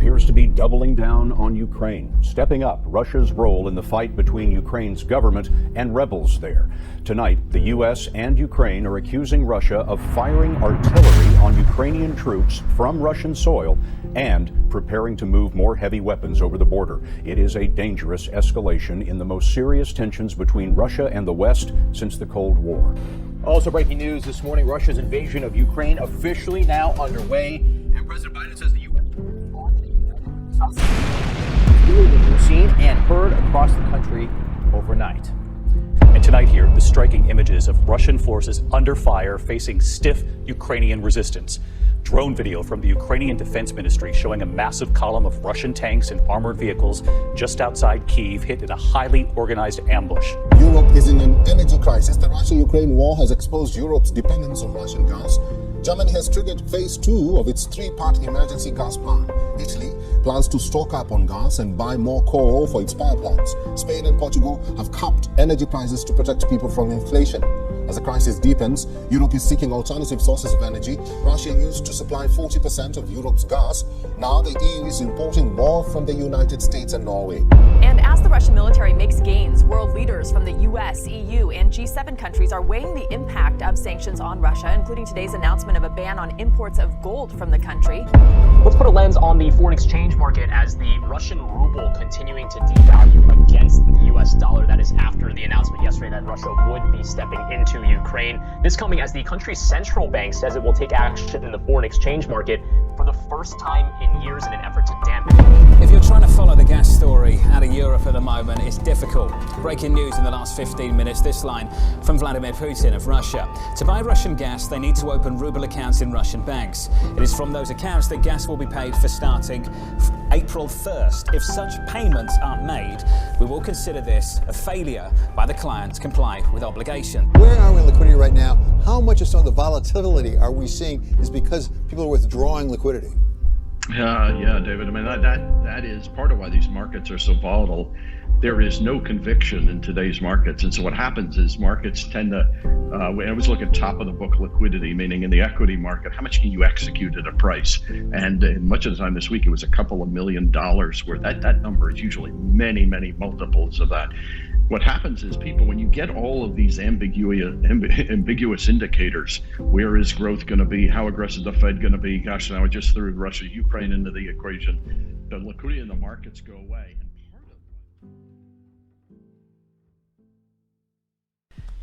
appears to be doubling down on Ukraine, stepping up Russia's role in the fight between Ukraine's government and rebels there. Tonight, the U.S. and Ukraine are accusing Russia of firing artillery on Ukrainian troops from Russian soil and preparing to move more heavy weapons over the border. It is a dangerous escalation in the most serious tensions between Russia and the West since the Cold War. Also breaking news this morning, Russia's invasion of Ukraine officially now underway. And President Biden says the U.S. were seen and heard across the country overnight. And tonight here, the striking images of Russian forces under fire facing stiff Ukrainian resistance. Drone video from the Ukrainian Defense Ministry showing a massive column of Russian tanks and armored vehicles just outside Kyiv hit in a highly organized ambush. Europe is in an energy crisis. The Russia-Ukraine war has exposed Europe's dependence on Russian gas. Germany has triggered phase 2 of its 3-part emergency gas plan. Italy plans to stock up on gas and buy more coal for its power plants. Spain and Portugal have capped energy prices to protect people from inflation. As the crisis deepens, Europe is seeking alternative sources of energy. Russia used to supply 40% of Europe's gas. Now the EU is importing more from the United States and Norway. And as the Russian military makes gains, world leaders from the US, EU, and G7 countries are weighing the impact of sanctions on Russia, including today's announcement of a ban on imports of gold from the country. Let's put a lens on the foreign exchange market as the Russian ruble continuing to devalue against the US dollar. That is after the announcement yesterday that Russia would be stepping into Ukraine. This coming as the country's central bank says it will take action in the foreign exchange market for the first time in years in an effort to dampen. If you're trying to follow the gas story out of Europe at the moment, it's difficult. Breaking news in the last 15 minutes, this line from Vladimir Putin of Russia. To buy Russian gas, they need to open ruble accounts in Russian banks. It is from those accounts that gas will be paid for starting April 1st. If such payments aren't made, we will consider this a failure by the client to comply with obligation. Where are we in liquidity right now? How much of some of the volatility are we seeing is because people are withdrawing liquidity? Yeah, David. I mean, that is part of why these markets are so volatile. There is no conviction in today's markets. And so what happens is markets tend to, I always look at top of the book liquidity, meaning in the equity market, how much can you execute at a price? And much of the time this week, it was a couple of $1 million where that number is usually many, many multiples of that. What happens is people, when you get all of these ambiguous indicators, where is growth going to be? How aggressive the Fed going to be? Gosh, now I just threw Russia, Ukraine into the equation. The liquidity in the markets go away.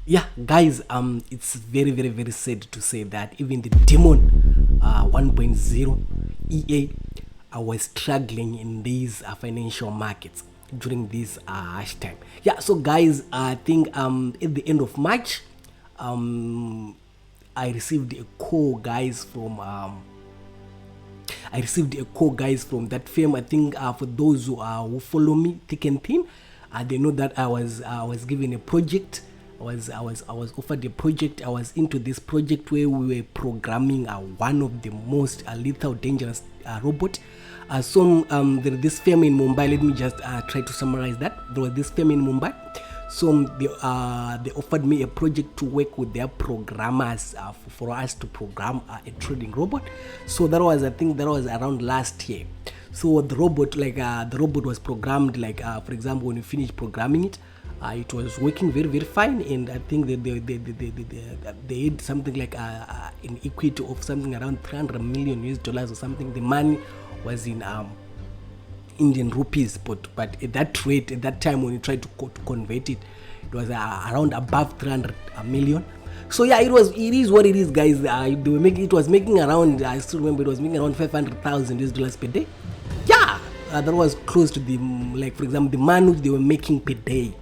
Yeah, guys, it's very, very, very sad to say that even the Demon 1.0 EA was struggling in these financial markets during this harsh time. Yeah, so guys, I think at the end of March, I received a call, guys, from that firm. I think for those who follow me thick and thin, they know that I was given a project. I was offered a project. I was into this project where we were programming one of the most lethal, dangerous robot. So there is this firm in Mumbai. Let me just try to summarize that. There was this firm in Mumbai. So they offered me a project to work with their programmers for us to program a trading robot. So that was, I think, that was around last year. So the robot, was programmed, for example, when you finish programming it, it was working very, very fine, and I think that they had something like an equity of something around $300 million or something. The money was in Indian rupees, but at that rate, at that time when you tried to convert it, it was around above 300 million. So yeah, it is what it is, guys. It was making around, I still remember, it was making around $500,000 per day. Yeah, that was close to the, for example, the money which they were making per day,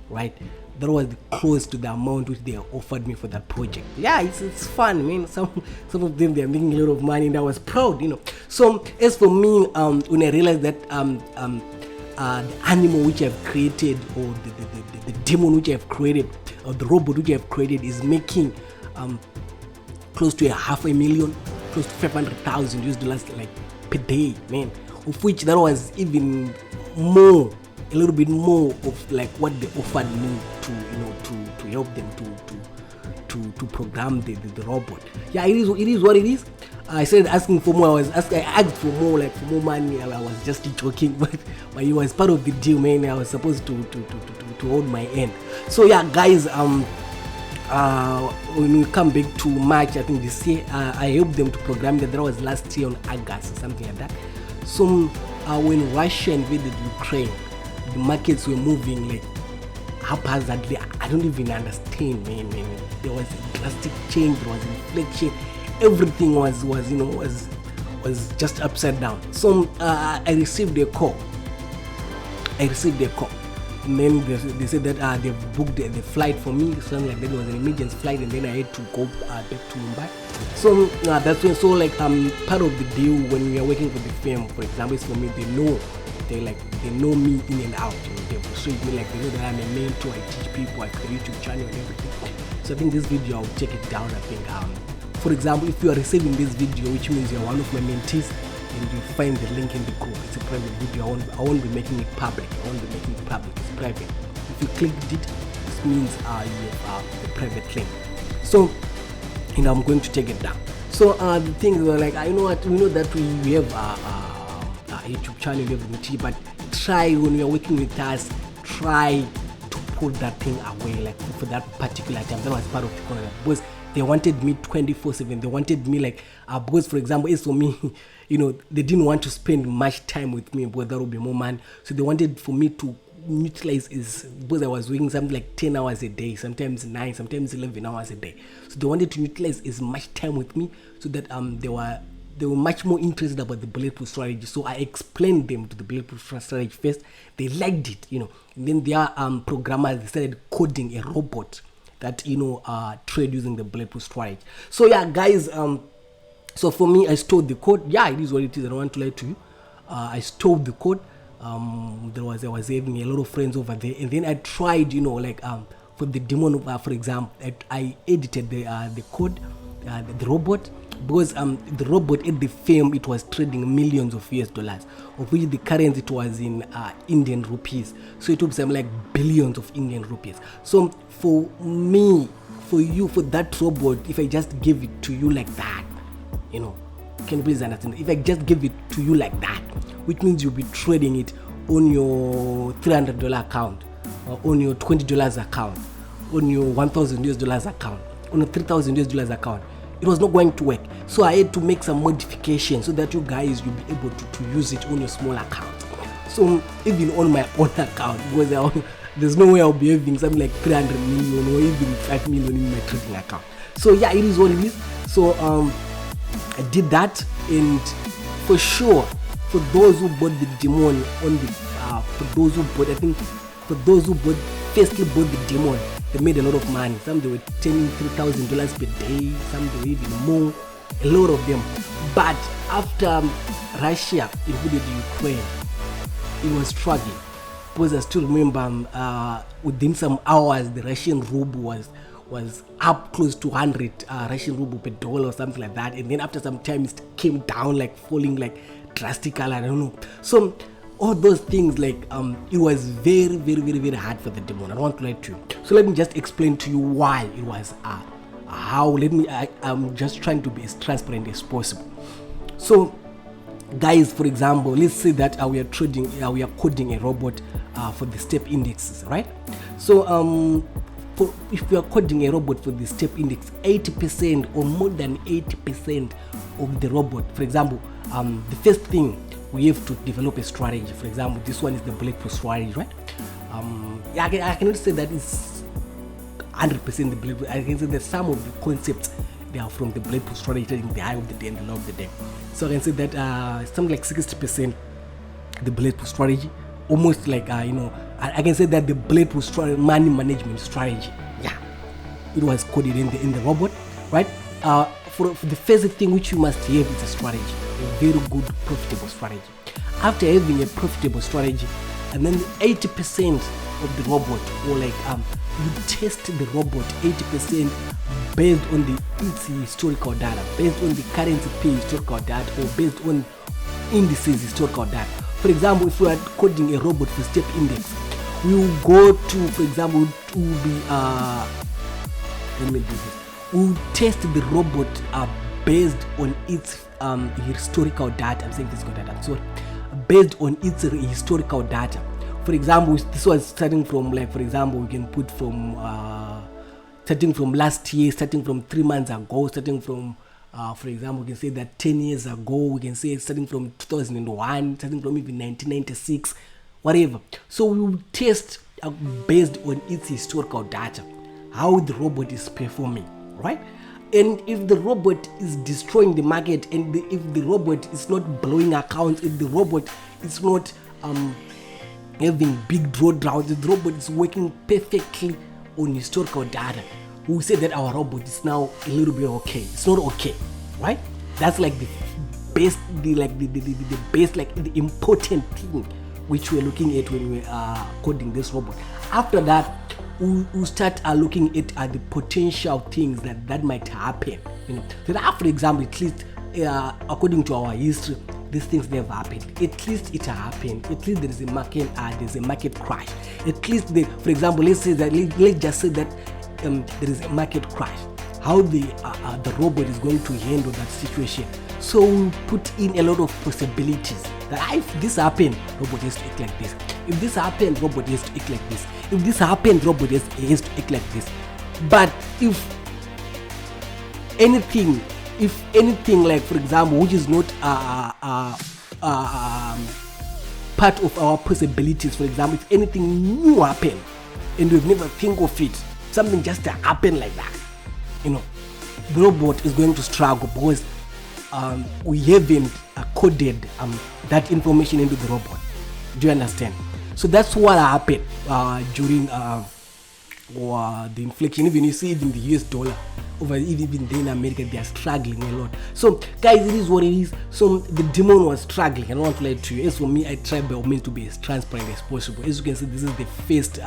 right? That was close to the amount which they offered me for that project. Yeah, it's fun, man. Some of them, they're making a lot of money, and I was proud, So as for me, when I realized that the animal which I've created, or the demon which I've created, or the robot which I've created is making close to $500,000, close to $500,000 per day, man. Of which that was even more, a little bit more of what they offered me to help them to program the robot. Yeah, it is what it is. I started asking for more. I asked for more, like for more money. I was just joking, but it was part of the deal, man. I was supposed to hold my end. So yeah, guys, when we come back to March, I think this year, I helped them to program that was last year on August or something like that. So when Russia invaded Ukraine, the markets were moving like haphazardly. I don't even understand, man. There was a drastic change. There was inflation. Everything was just upside down. So I received a call. And then they said that they've booked the flight for me, something like that. It was an emergency flight, and then I had to go back to Mumbai. So that's when, part of the deal when we are working for the firm, for example, is for me, they know me in and out. They persuade me, they know that I'm a mentor, I teach people, I create YouTube channel and everything. So I think this video, I'll check it down. I think, for example, if you are receiving this video, which means you're one of my mentees, and you find the link in the group, it's a private video. I won't be making it public. It's private. If you clicked it, this means you have the private link. So, I'm going to take it down. So the things are like, I know what we know that we have a YouTube channel and everything, but try when you're working with us, try to put that thing away, like for that particular time. That was part of the contract, because they wanted me 24/7. They wanted me because, for example, it's for me, they didn't want to spend much time with me because there would be more money. So they wanted for me to utilize because I was working something like 10 hours a day, sometimes 9, sometimes 11 hours a day. So they wanted to utilize as much time with me so that they were much more interested about the bulletproof strategy. So I explained them to the bulletproof strategy first. They liked it, And then their programmers, they started coding a robot that trade using the bulletproof strategy. So yeah, guys, so for me, I stole the code. Yeah, it is what it is. I don't want to lie to you. I stole the code. I was having a lot of friends over there, and then I tried, for the demon, for example, I edited the code, the robot, because the robot at the firm, it was trading millions of US dollars, of which the currency it was in Indian rupees. So it took some like billions of Indian rupees. So for me, for you, for that robot, if I just give it to you like that, can you please understand? If I just give it to you like that, which means you'll be trading it on your $300 account, or on your $20 account, on your $1,000 account, on a $3,000 account, it was not going to work. So I had to make some modifications so that you guys will be able to use it on your small account. So even on my own account, because there's no way I'll be having something like 300 million or even 5 million in my trading account. So yeah, it is what it is. So I did that, and for sure, for those who bought the demon on the, for those who firstly bought the demon, they made a lot of money. Some they were turning $3,000 per day, some they were even more, a lot of them. But after Russia invaded Ukraine, it was struggling. Because I still remember within some hours, the Russian ruble was up close to 100 Russian ruble per dollar or something like that, and then after some time it came down, falling drastically, I don't know. So all those things, it was very, very, very, very hard for the demon. I don't want to lie to you. So let me just explain to you why it was I'm just trying to be as transparent as possible. So guys, for example, let's say that we are coding a robot for the step indexes, right? So if we are coding a robot for the step index, 80% or more than 80% of the robot, for example, the first thing, we have to develop a strategy. For example, this one is the bulletproof strategy, right? I cannot say that it's 100% the bulletproof. I can say that some of the concepts, they are from the bulletproof strategy, the high of the day and the low of the day. So I can say that something like 60% the bulletproof strategy, almost I can say that the bulletproof strategy, money management strategy, it was coded in the robot, right? For the first thing which you must have is a strategy, a very good profitable strategy. After having a profitable strategy, and then 80% of the robot, or you test the robot 80% based on its historical data, based on the currency pair historical data, or based on indices historical data. For example, if we are coding a robot for step index, we will go to, for example, to be let me do this. We'll test the robot based on its historical data. I'm saying physical data, I'm sorry. Based on its historical data. For example, this was starting from, like, for example, we can put from starting from last year, starting from 3 months ago, starting from for example, we can say that 10 years ago, we can say starting from 2001, starting from even 1996, whatever. So we will test based on its historical data how the robot is performing, right? And if the robot is destroying the market, and if the robot is not blowing accounts, if the robot is not having big drawdowns, if the robot is working perfectly on historical data, we say that our robot is now a little bit okay. It's not okay, right? That's like the best, the best, like the important thing which we're looking at when we're coding this robot. After that, we'll start looking at the potential things that might happen. You know, so that, for example, at least according to our history, these things never happened. At least it happened. At least there's a market crash. At least for example, let's just say that there is a market crash. How the robot is going to handle that situation. So we put in a lot of possibilities. That if this happened, robot has to act like this. If this happened, robot has to act like this. If this happened, robot has to act like this. But if anything, like, for example, which is not part of our possibilities, for example, if anything new happen and we've never think of it, something just happen like that, you know, the robot is going to struggle because we haven't coded that information into the robot. Do you understand? So that's what happened during the inflation. Even you see it in the US dollar, over even there in America, they are struggling a lot. So guys, it is what it is. So the demon was struggling. I don't want to lie to you. As for me, I try by all means to be as transparent as possible. As you can see, this is the first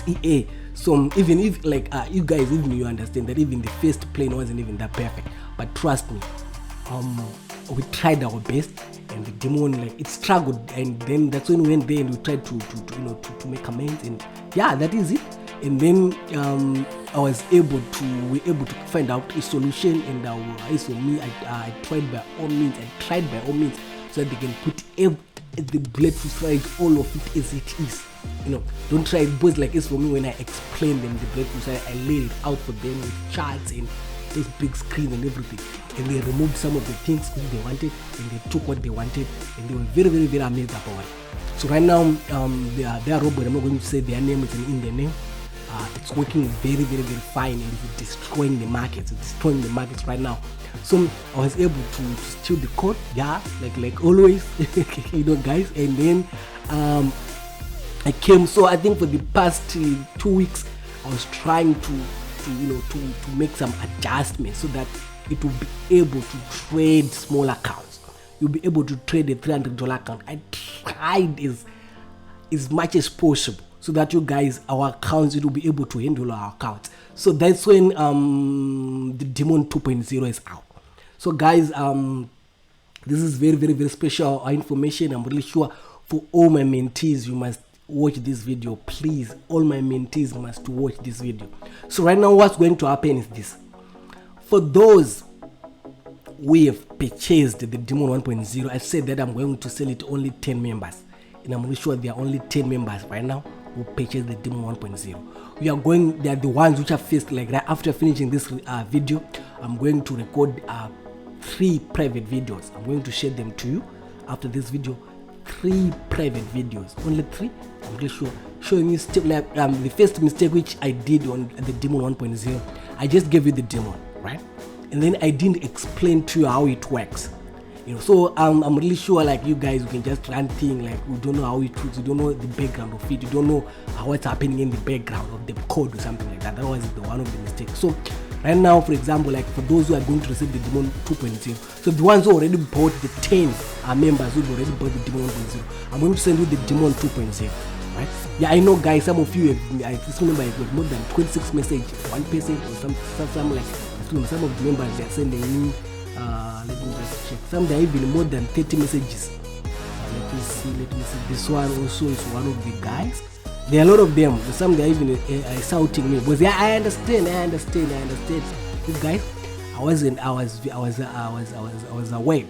EA. So even if, like, you guys, even you understand that even the first plane wasn't even that perfect, but trust me, we tried our best, and the demon, like, it struggled, and then that's when we went there and we tried to make amends, and yeah, that is it. And then we were able to find out a solution, and as for me, I tried by all means so that they can put the Bulletproof side, all of it as it is. You know, don't try it, because like, as for me, when I explained them the Bulletproof side, I laid it out for them with charts and this big screen and everything, and they removed some of the things which they wanted, and they took what they wanted, and they were very, very, very amazed about it. So right now, their robot, I'm not going to say their name, it's an Indian name. It's working very, very, very fine, and it's destroying the markets. It's destroying the markets right now. So I was able to steal the code, yeah, like always, you know, guys. And then I came. So I think for the past 2 weeks, I was trying to make some adjustments so that it will be able to trade small accounts. You'll be able to trade a $300 account. I tried as much as possible, so that you guys, our accounts, it will be able to handle our accounts. So that's when the Demon 2.0 is out. So guys, this is very, very, very special information. I'm really sure for all my mentees, you must watch this video. Please, all my mentees must watch this video. So right now, what's going to happen is this. For those who have purchased the Demon 1.0, I said that I'm going to sell it to only 10 members. And I'm really sure there are only 10 members right now who purchase the Demon 1.0. They are the ones which are first, like right after finishing this video, I'm going to record 3 private videos. I'm going to share them to you after this video. 3 private videos, only 3. I'm really sure, showing you the first mistake which I did on the Demon 1.0. I just gave you the Demon, right? And then I didn't explain to you how it works. You know, so I'm really sure, like, you guys, you can just run things like we don't know how it works, you don't know the background of it, you don't know what's happening in the background of the code or something like that. That was one of the mistakes. So right now, for example, like for those who are going to receive the Demon 2.0, so the ones who already bought, the 10 members who already bought the Demon 1.0, I'm going to send you the Demon 2.0. Right? Yeah, I know, guys, some of you have, just remember, I've got more than 26 messages, 1 person, or some like, some of the members, they're sending me, let me just check, some there are even more than 30 messages. Let me see, this one also is one of the guys. There are a lot of them, some they are even shouting me, but yeah, I understand, you guys. I was aware.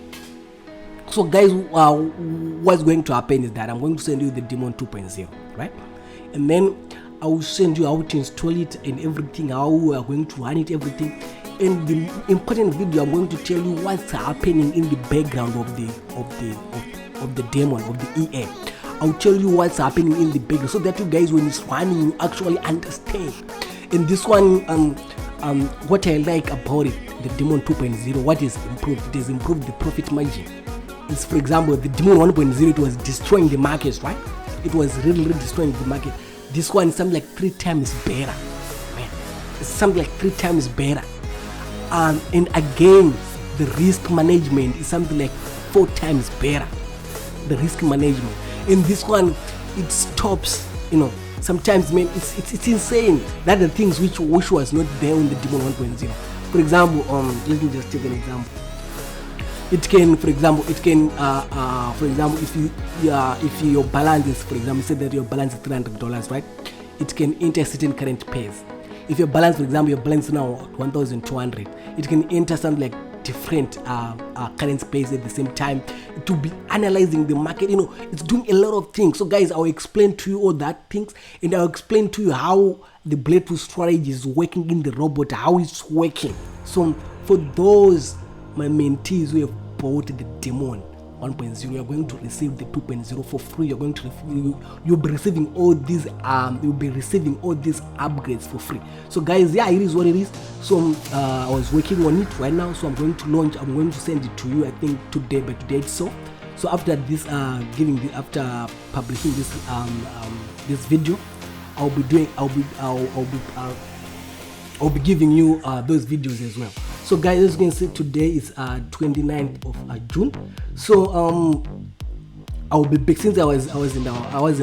So guys, what's going to happen is that I'm going to send you the Demon 2.0, right? And then I will send you how to install it and everything, how we are going to run it, everything. And the important video, I'm going to tell you what's happening in the background of the Demon, of the EA. I'll tell you what's happening in the background so that you guys, when it's running, you actually understand. In this one, what I like about it, the Demon 2.0, what is improved? It has improved the profit margin. It's, for example, the Demon 1.0, it was destroying the markets, right? It was really destroying the market. This one is something like 3 times better. Man, it's something like 3 times better. And again, the risk management is something like 4 times better. The risk management. In this one, it stops, sometimes, man, it's insane. That are the things which was not there in the Demon 1.0. For example, let me just take an example. It can, for example, if your balance is, for example, say that your balance is $300, right? It can enter certain current pairs. If your balance, for example, your balance now 1,200, it can enter something like different current pairs at the same time to be analyzing the market. It's doing a lot of things. So guys, I'll explain to you all that things, and I'll explain to you how the Bladeful strategy is working in the robot, how it's working. So for those my mentees who have bought the Demon 1.0, you are going to receive the 2.0 for free. You'll be receiving all these upgrades for free. So guys, yeah, it is what it is. So I was working on it right now, so I'm going to send it to you, I think today, but today it's so after this after publishing this this video, I'll be giving you those videos as well. So guys, as you can see, today is 29th of June. So I'll be back. Since I wasn't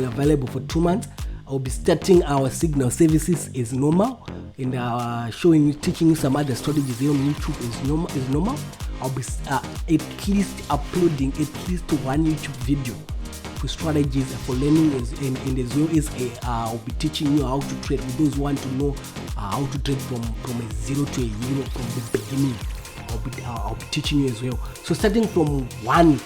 available for 2 months, I'll be starting our Signal services as normal, and teaching you some other strategies here on YouTube is normal. I'll be at least uploading at least 1 YouTube video for strategies for learning, and as well as I'll be teaching you how to trade. For those who want to know how to trade from a zero to a euro from the beginning, I'll be teaching you as well. So starting from 1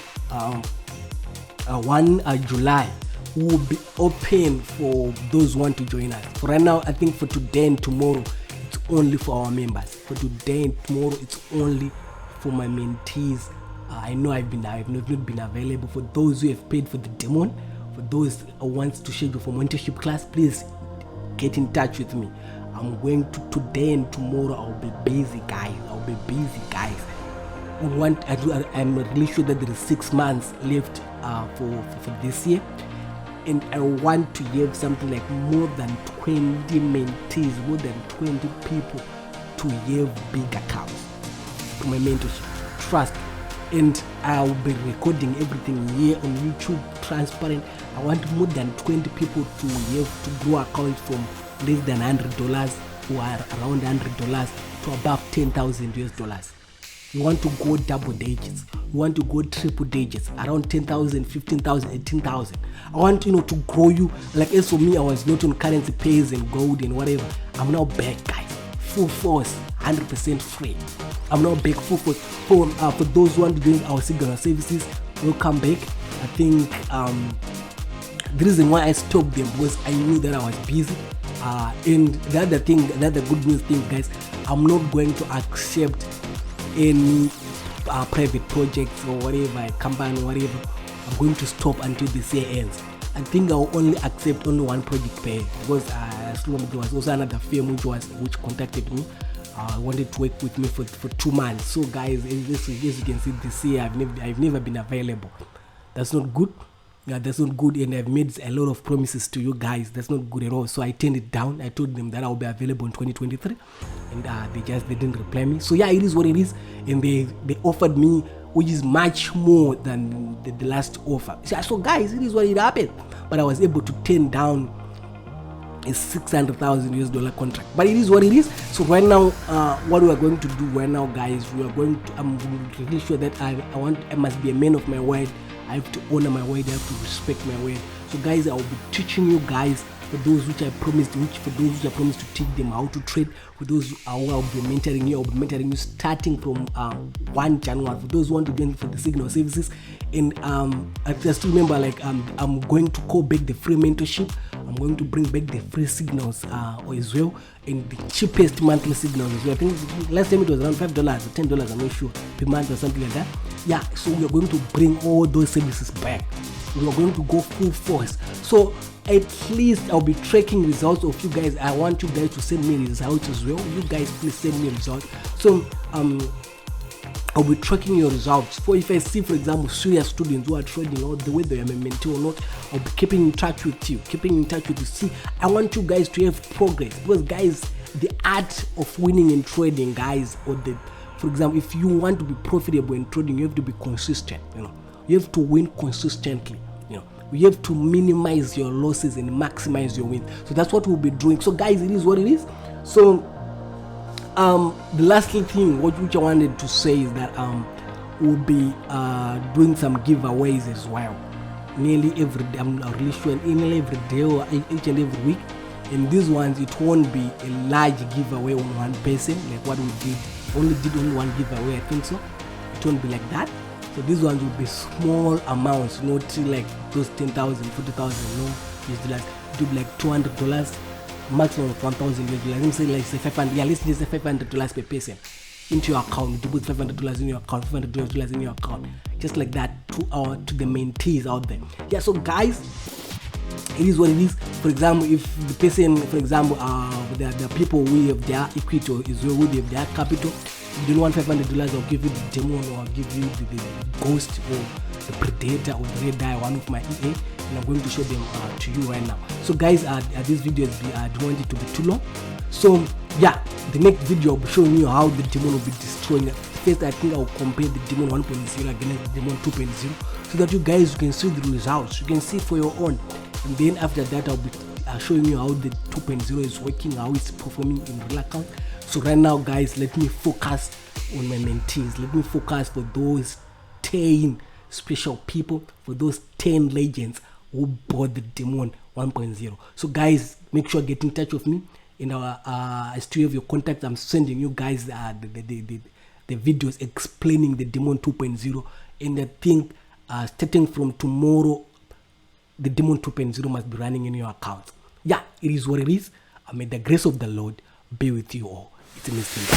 July, we will be open for those who want to join us. For right now, I think for today and tomorrow, it's only for our members. For today and tomorrow, it's only for my mentees. I know I've not been available. For those who have paid for the Demon, for those who want to schedule for mentorship class, please get in touch with me. I'm going to today and tomorrow. I'll be busy, guys. I'm really sure that there is 6 months left for this year, and I want to have something like more than 20 mentees, more than 20 people to have big accounts for my mentorship. Trust. And I'll be recording everything here on YouTube, transparent. I want more than 20 people to have to grow accounts from less than $100 or around $100 to above $10,000 US. You want to go double digits. You want to go triple digits, around 10,000, 15,000, 18,000. I want to grow you. Like as for me, I was not on currency pairs and gold and whatever. I'm now back, guys. Full force, 100% free. I'm now back full force. For those who want to join our Signal services, welcome back. I think the reason why I stopped them was I knew that I was busy. And the other good news thing, guys, I'm not going to accept any private projects or whatever, company or whatever. I'm going to stop until this year ends. I think I'll only accept only 1 project per year, because there was also another firm which contacted me. Wanted to work with me for 2 months. So guys, as you can see, this year I've never been available. That's not good. Yeah, that's not good, and I've made a lot of promises to you guys. That's not good at all. So I turned it down. I told them that I'll be available in 2023, and they didn't reply me. So yeah, it is what it is, and they offered me, which is much more than the last offer. So guys, it is what it happened. But I was able to turn down a $600,000 US contract. But it is what it is. So right now, what we are going to do right now, guys, I'm really sure that I must be a man of my word. I have to honor my word. I have to respect my word. So guys, I will be teaching you guys for those which I promised, for those which I promised to teach them how to trade, for those who I'll be mentoring you starting from 1 January, for those who want to join for the signal services. And I just remember, like, I'm going to call back the free mentorship. I'm going to bring back the free signals as well, and the cheapest monthly signals as well. I think last time it was around $5 or $10, I'm not sure, per month or something like that. Yeah, so we are going to bring all those services back. We are going to go full force. So at least I'll be tracking results of you guys. I want you guys to send me results as well. You guys please send me results. So I'll be tracking your results. For if I see, for example, serious students who are trading, or the way they are mentee or not, I'll be keeping in touch with you. See, I want you guys to have progress, because guys, the art of winning in trading, guys, for example, if you want to be profitable in trading, you have to be consistent. You have to win consistently. You have to minimize your losses and maximize your wins. So that's what we'll be doing. So guys, it is what it is. So the last thing which I wanted to say is that we'll be doing some giveaways as well. Nearly every day, I'm not really sure, nearly every day or each and every week. And these ones, it won't be a large giveaway on one person like what we did. Only one giveaway, I think so. It won't be like that. So these ones will be small amounts, not like those 10,000, 40,000, no $. It will be like $200, maximum of $1,000. Let me say, like, say 500. Yeah, let's say $500 per person into your account. You put $500 in your account, $500 in your account, just like that to the mentees out there. Yeah. So guys, it is what it is. For example, if the person, for example, the people who have their equity or is who have their capital, you don't want $500, I'll give you the demon, or I'll give you the ghost or the predator or the red eye, one of my EA, and I'm going to show them to you right now. So guys, this video I don't want it to be too long. So yeah, the next video I'll be showing you how the demon will be destroying it. First, I think I'll compare the demon 1.0 against the demon 2.0, so that you guys can see the results. You can see for your own. And then after that, I'll be showing you how the 2.0 is working, how it's performing in real account. So right now, guys, let me focus on my mentees. Let me focus for those 10 special people, for those 10 legends who bought the Demon 1.0. So guys, make sure get in touch with me. And I still have your contact. I'm sending you guys the videos explaining the Demon 2.0. And I think starting from tomorrow, the Demon 2.0 must be running in your account. Yeah, it is what it is. May the grace of the Lord be with you all. It's a mistake.